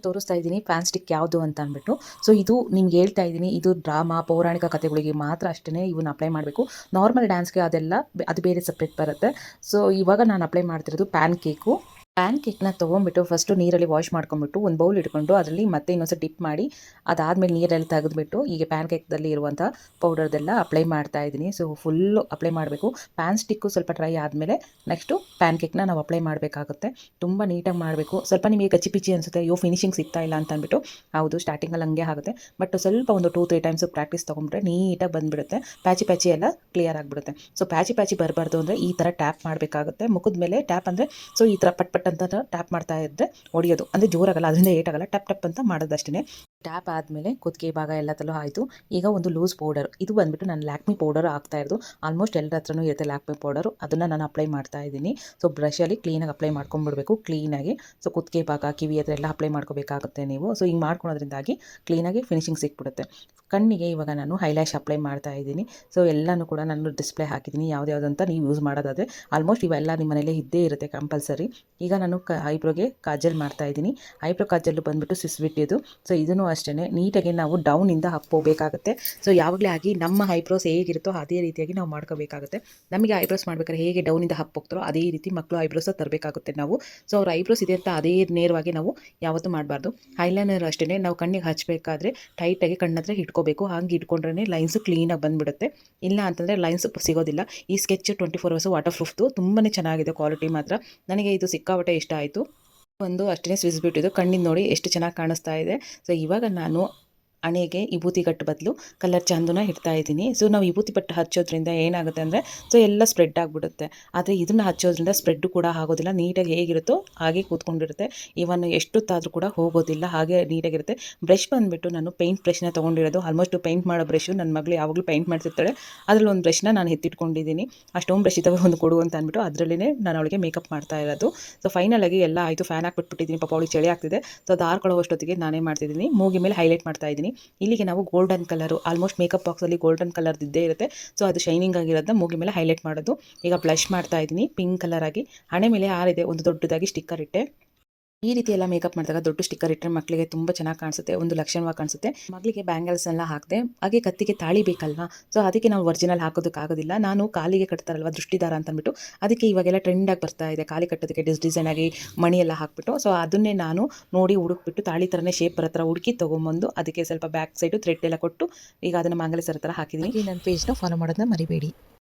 ತೋರಿಸ್ತಾ ಇದ್ದೀನಿ fan stick ಯಾವುದು ಅಂತ ಅಂದ್ಬಿಟ್ಟು. ಸೊ ಇದು ನಿಮ್ಗೆ ಹೇಳ್ತಾ ಇದ್ದೀನಿ, ಇದು ಡ್ರಾಮಾ ಪೌರಾಣಿಕ ಕಥೆಗಳಿಗೆ ಮಾತ್ರ ಅಷ್ಟೇ ಇವನ್ನ ಅಪ್ಲೈ ಮಾಡಬೇಕು. ನಾರ್ಮಲ್ ಡ್ಯಾನ್ಸ್ಗೆ ಅದೆಲ್ಲ ಅದು ಬೇರೆ ಸಪ್ರೇಟ್ ಬರುತ್ತೆ. ಸೊ ಇವಾಗ ನಾನು ಅಪ್ಲೈ ಮಾಡ್ತಿರೋದು ಪ್ಯಾನ್ ಕೇಕು. ಪ್ಯಾನ್ ಕೇಕ್ನ ತೊಗೊಂಡ್ಬಿಟ್ಟು ಫಸ್ಟು ನೀರಲ್ಲಿ ವಾಶ್ ಮಾಡ್ಕೊಂಡ್ಬಿಟ್ಟು ಒಂದು ಬೌಲ್ ಇಟ್ಕೊಂಡು ಅದರಲ್ಲಿ ಮತ್ತೆ ಇನ್ನೊಂದ್ಸಲ ಡಿಪ್ ಮಾಡಿ ಅದಾದಮೇಲೆ ನೀರಲ್ಲಿ ತೆಗೆದುಬಿಟ್ಟು ಈಗ ಪ್ಯಾನ್ ಕೇಕ್ದಲ್ಲಿ ಇರುವಂಥ ಪೌಡರ್ದೆಲ್ಲ ಅಪ್ಲೈ ಮಾಡ್ತಾ ಇದ್ದೀನಿ. ಸೊ ಫುಲ್ಲು ಅಪ್ಲೈ ಮಾಡಬೇಕು. ಪ್ಯಾನ್ ಸ್ಟಿಕ್ಕು ಸ್ವಲ್ಪ ಡ್ರೈ ಆದಮೇಲೆ ನೆಕ್ಸ್ಟು ಪ್ಯಾನ್ ಕೇಕ್ನ ನಾವು ಅಪ್ಲೈ ಮಾಡಬೇಕಾಗುತ್ತೆ. ತುಂಬ ನೀಟಾಗಿ ಮಾಡಬೇಕು. ಸ್ವಲ್ಪ ನಿಮಗೆ ಕಚ್ಚಿ ಪಿಚ್ಚಿ ಅನಿಸುತ್ತೆ, ಅಯ್ಯೋ ಫಿನಿಶಿಂಗ್ ಸಿಗ್ತಾ ಇಲ್ಲ ಅಂತ ಅಂದ್ಬಿಟ್ಟು. ಹೌದು, ಸ್ಟಾರ್ಟಿಂಗಲ್ಲಿ ಹಂಗೆ ಆಗುತ್ತೆ. ಬಟ್ ಸ್ವಲ್ಪ ಒಂದು 2-3 ಟೈಮ್ಸು ಪ್ರಾಕ್ಟೀಸ್ ತೊಗೊಂಡ್ರೆ ನೀಟಾಗಿ ಬಂದುಬಿಡುತ್ತೆ. ಪ್ಯಾಚಿ ಎಲ್ಲ ಕ್ಲಿಯರ್ ಆಗಿಬಿಡುತ್ತೆ. ಸೊ ಪ್ಯಾಚಿ ಬರಬಾರ್ದು ಅಂದರೆ ಈ ಥರ ಟ್ಯಾಪ್ ಮಾಡಬೇಕಾಗುತ್ತೆ. ಮುಖದ ಮೇಲೆ ಟ್ಯಾಪ್ ಅಂದರೆ ಸೊ ಈ ಥರ ಪಟ್ ಅಂತ ಟ್ಯಾಪ್ ಮಾಡ್ತಾ ಇದ್ದರೆ ಹೊಡಿಯೋದು, ಅಂದರೆ ಜೋರಾಗಲ್ಲ, ಅದರಿಂದ ಏಟಾಗಲ್ಲ, ಟಪ್ ಟಪ್ ಅಂತ ಮಾಡೋದಷ್ಟೇ. ಟ್ಯಾಪ್ ಆದಮೇಲೆ ಕುತ್ತಿಗೆ ಭಾಗ ಎಲ್ಲದಲ್ಲೂ ಆಯಿತು. ಈಗ ಒಂದು ಲೂಸ್ ಪೌಡರ್, ಇದು ಬಂದುಬಿಟ್ಟು ನಾನು ಲ್ಯಾಕ್ಮಿ ಪೌಡರ್ ಹಾಕ್ತಾ ಇರೋದು. ಆಲ್ಮೋಸ್ಟ್ ಎಲ್ಲರ ಹತ್ರನೂ ಇರುತ್ತೆ ಲ್ಯಾಕ್ಮಿ ಪೌಡರು, ಅದನ್ನು ನಾನು ಅಪ್ಲೈ ಮಾಡ್ತಾ ಇದ್ದೀನಿ. ಸೊ ಬ್ರಷಲ್ಲಿ ಕ್ಲೀನಾಗಿ ಅಪ್ಲೈ ಮಾಡ್ಕೊಂಡ್ಬಿಡ್ಬೇಕು ಕ್ಲೀನಾಗಿ. ಸೊ ಕುತ್ತಿಗೆ ಭಾಗ ಕಿವಿ ಹತ್ರ ಎಲ್ಲ ಅಪ್ಲೈ ಮಾಡ್ಕೋಬೇಕಾಗುತ್ತೆ ನೀವು. ಸೊ ಹಿಂಗೆ ಮಾಡ್ಕೊಳೋದ್ರಿಂದಾಗಿ ಕ್ಲೀನಾಗಿ ಫಿನಿಶಿಂಗ್ ಸಿಕ್ಬಿಡುತ್ತೆ. ಕಣ್ಣಿಗೆ ಇವಾಗ ನಾನು ಹೈಲ್ಯಾಶ್ ಅಪ್ಲೈ ಮಾಡ್ತಾ ಇದ್ದೀನಿ. ಸೊ ಎಲ್ಲನೂ ಕೂಡ ನಾನು ಡಿಸ್ಪ್ಲೇ ಹಾಕಿದ್ದೀನಿ, ಯಾವ್ದು ನೀವು ಯೂಸ್ ಮಾಡೋದಾದರೆ. ಆಲ್ಮೋಸ್ಟ್ ಇವೆಲ್ಲ ನಿಮ್ಮ ಮನೇಲಿ ಇದ್ದೇ ಇರುತ್ತೆ ಕಂಪಲ್ಸರಿ. ಈಗ ನಾನು ಐಬ್ರೋಗೆ ಕಾಜಲ್ ಮಾಡ್ತಾ ಇದ್ದೀನಿ. ಐಬ್ರೋ ಕಾಜಲ್ಲು ಬಂದುಬಿಟ್ಟು ಸ್ವಿಸ್ಬಿಟ್ಟಿದ್ದು. ಸೊ ಇದನ್ನು ಅಷ್ಟೇ ನೀಟಾಗಿ ನಾವು ಡೌನಿಂದ ಅಪ್ ಹೋಗಬೇಕಾಗುತ್ತೆ. ಸೊ ಯಾವಾಗಲೇ ಆಗಿ ನಮ್ಮ ಐಬ್ರೋಸ್ ಹೇಗಿರುತ್ತೋ ಅದೇ ರೀತಿಯಾಗಿ ನಾವು ಮಾಡ್ಕೋಬೇಕಾಗುತ್ತೆ. ನಮಗೆ ಐಬ್ರೋಸ್ ಮಾಡ್ಬೇಕಾದ್ರೆ ಹೇಗೆ ಡೌನಿಂದ ಅಪ್ ಹೋಗ್ತಾರೋ ಅದೇ ರೀತಿ ಮಕ್ಕಳು ಐಬ್ರೋಸ ತರಬೇಕಾಗುತ್ತೆ ನಾವು. ಸೊ ಅವ್ರ ಐಬ್ರೋಸ್ ಇದೆ ಅಂತ ಅದೇ ನೇರವಾಗಿ ನಾವು ಯಾವತ್ತೂ ಮಾಡಬಾರ್ದು. ಐಲೈನರ್ ಅಷ್ಟೇ ನಾವು ಕಣ್ಣಿಗೆ ಹಚ್ಚಬೇಕಾದ್ರೆ ಟೈಟಾಗಿ ಕಣ್ಣತ್ರ ಇಟ್ಕೋಬೇಕು. ಹಾಗೆ ಇಟ್ಕೊಂಡ್ರೆ ಲೈನ್ಸು ಕ್ಲೀನಾಗಿ ಬಂದುಬಿಡುತ್ತೆ. ಇಲ್ಲ ಅಂತಂದರೆ ಲೈನ್ಸ್ ಸಿಗೋದಿಲ್ಲ. ಈ ಸ್ಕೆಚ್ 24 ಅವರ್ಸು ವಾಟರ್ ಪ್ರೂಫ್ದು ತುಂಬಾ ಚೆನ್ನಾಗಿದೆ, ಕ್ವಾಲಿಟಿ ಮಾತ್ರ ನನಗೆ ಇದು ಸಿಕ್ಕಾಪಟ್ಟೆ ಇಷ್ಟ ಆಯಿತು. ಒಂದು ಅಷ್ಟೇ ಸ್ವಿಸ್ ಬಿಟ್ಟಿದ್ದು ಕಣ್ಣಿಂದ ನೋಡಿ ಎಷ್ಟು ಚೆನ್ನಾಗಿ ಕಾಣಿಸ್ತಾ ಇದೆ. ಸೊ ಇವಾಗ ನಾನು ಹಣೆಗೆ ವಿಭೂತಿ ಗಟ್ಟು ಬದಲು ಕಲರ್ ಚಾಂದನ ಇಡ್ತಾ ಇದ್ದೀನಿ. ಸೊ ನಾವು ವಿಭೂತಿ ಪಟ್ಟು ಹಚ್ಚೋದ್ರಿಂದ ಏನಾಗುತ್ತೆ ಅಂದರೆ ಸೊ ಎಲ್ಲ ಸ್ಪ್ರೆಡ್ ಆಗಿಬಿಡುತ್ತೆ. ಆದರೆ ಇದನ್ನು ಹಚ್ಚೋದ್ರಿಂದ ಸ್ಪ್ರೆಡ್ಡು ಕೂಡ ಆಗೋದಿಲ್ಲ, ನೀಟಾಗಿ ಹೇಗಿರುತ್ತೋ ಹಾಗೆ ಕೂತ್ಕೊಂಡಿರುತ್ತೆ. ಇವನ್ ಎಷ್ಟೊತ್ತಾದರೂ ಕೂಡ ಹೋಗೋದಿಲ್ಲ, ಹಾಗೆ ನೀಟಾಗಿರುತ್ತೆ. ಬ್ರಷ್ ಬಂದುಬಿಟ್ಟು ನಾನು ಪೇಂಟ್ ಬ್ರಷ್ನ ತೊಗೊಂಡಿರೋದು. ಆಲ್ಮೋಸ್ಟ್ ಪೇಂಟ್ ಮಾಡೋ ಬ್ರಷು ನನ್ನ ಮಗಳು ಯಾವಾಗಲೂ ಪೇಂಟ್ ಮಾಡ್ತಿರ್ತಾಳೆ, ಅದರಲ್ಲಿ ಒಂದು ಬ್ರಷ್ನ ನಾನು ಎತ್ತಿಟ್ಕೊಂಡಿದ್ದೀನಿ. ಅಷ್ಟೊಂದು ಬ್ರಷ್ ಇದ್ದಾವೆ, ಒಂದು ಕೊಡು ಅಂತ ಅಂದ್ಬಿಟ್ಟು ಅದರಲ್ಲೇ ನಾನು ಅವಳಿಗೆ ಮೇಕಪ್ ಮಾಡ್ತಾ ಇರೋದು. ಸೊ ಫೈನಲ್ ಆಗಿ ಎಲ್ಲ ಆಯಿತು. ಫ್ಯಾನ್ ಹಾಕ್ಬಿಟ್ಬಿಟ್ಟಿದ್ದೀನಿ, ಪಾಪ ಅವಳಿಗೆ ಚಳಿ ಆಗ್ತಿದೆ. ಸೊ ಅದು ಆರ್ಕೊಳ್ಳೋಷ್ಟೊತ್ತಿಗೆ ನಾನೇ ಮಾಡ್ತಿದ್ದೀನಿ, ಮೂಗಿ ಮೇಲೆ ಹೈಲೈಟ್ ಮಾಡ್ತಾ ಇದ್ದೀನಿ. ಇಲ್ಲಿಗೆ ನಾವು ಗೋಲ್ಡನ್ ಕಲರು, ಆಲ್ಮೋಸ್ಟ್ ಮೇಕಪ್ ಬಾಕ್ಸಲ್ಲಿ ಗೋಲ್ಡನ್ ಕಲರ್ ಇದ್ದೇ ಇರುತ್ತೆ. ಸೊ ಅದು ಶೈನಿಂಗ್ ಆಗಿರೋದನ್ನ ಮೂಗಿ ಮೇಲೆ ಹೈಲೈಟ್ ಮಾಡೋದು. ಈಗ ಬ್ಲಷ್ ಮಾಡ್ತಾ ಇದ್ದೀನಿ ಪಿಂಕ್ ಕಲರ್ ಆಗಿ. ಹಣೆ ಮೇಲೆ ಆರಿದೆ ಒಂದು ದೊಡ್ಡದಾಗಿ ಸ್ಟಿಕ್ಕರ್ ಇಟ್ಟೆ. ಈ ರೀತಿ ಎಲ್ಲ ಮೇಕಪ್ ಮಾಡಿದಾಗ ದೊಡ್ಡ ಸ್ಟಿಕ್ಕರ್ ಇಟ್ಟರೆ ಮಕ್ಕಳಿಗೆ ತುಂಬ ಚೆನ್ನಾಗಿ ಕಾಣಿಸುತ್ತೆ, ಒಂದು ಲಕ್ಷಣವಾಗಿ ಕಾಣಿಸುತ್ತೆ. ಮಗಳಿಗೆ ಬ್ಯಾಂಗಲ್ಸ್ ಎಲ್ಲ ಹಾಕಿದೆ. ಹಾಗೆ ಕತ್ತಿಗೆ ತಾಳಿ ಬೇಕಲ್ವಾ, ಸೊ ಅದಕ್ಕೆ ನಾವು ಒರಿಜಿನಲ್ ಹಾಕೋದಕ್ಕಾಗೋದಿಲ್ಲ. ನಾನು ಕಾಲಿಗೆ ಕಟ್ತಾರಲ್ವ ದೃಷ್ಟಿದಾರ ಅಂತ ಅಂದ್ಬಿಟ್ಟು, ಅದಕ್ಕೆ ಇವಾಗೆಲ್ಲ ಟ್ರೆಂಡಾಗಿ ಬರ್ತಾ ಇದೆ ಕಾಲಿ ಕಟ್ಟೋದಕ್ಕೆ ಡಿಸೈನ್ ಆಗಿ ಮಣಿ ಎಲ್ಲ ಹಾಕ್ಬಿಟ್ಟು. ಸೊ ಅದನ್ನೇ ನಾನು ನೋಡಿ ಹುಡುಕ್ಬಿಟ್ಟು ತಾಳಿ ಥರನೇ ಶೇಪ್ ಬರೋ ಥರ ಹುಡುಕಿ ತೊಗೊಂಬಂದು ಅದಕ್ಕೆ ಸ್ವಲ್ಪ ಬ್ಯಾಕ್ ಸೈಡು ಥ್ರೆಡ್ ಎಲ್ಲ ಕೊಟ್ಟು ಈಗ ಅದನ್ನು ಮಾಂಗಲ್ಯ ಸರ ಥರ ಹಾಕಿದ್ದೀನಿ. ನನ್ನ ಪೇಜ್ನ ಫಾಲೋ ಮಾಡೋದನ್ನ ಮರಿಬೇಡಿ.